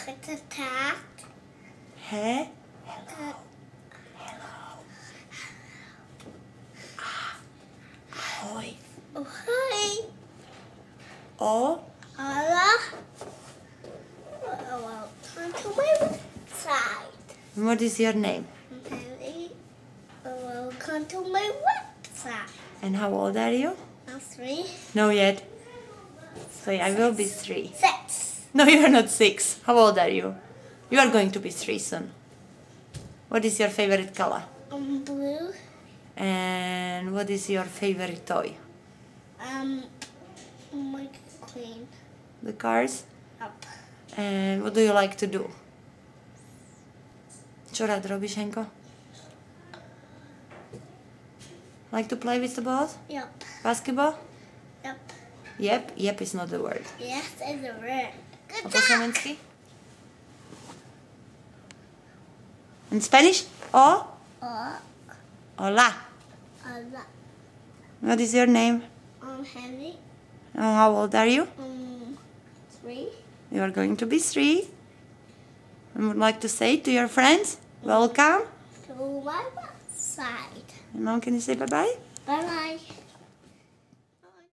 It's a cat. He? Hello. Ahoy. Oh, hi. Oh? Hola. Welcome to my website. What is your name? Hey, welcome to my website. And how old are you? I'm 3. No yet. So I will be 3. 6. No, you are not 6. How old are you? You are going to be 3 soon. What is your favorite color? Blue. And what is your favorite toy? My queen. The cars? Up. And what do you like to do? Čo rád robíš, Henko? Like to play with the balls? Yep. Basketball? Yep. Yep. Yep is not the word. Yes, it's a word. A Good po job. slovensky? In Spanish? O? Hola. Hola. What is your name? Henry. And how old are you? 3. You are going to be 3. And would like to say to your friends, welcome. To my website. And now can you say bye-bye? Bye-bye.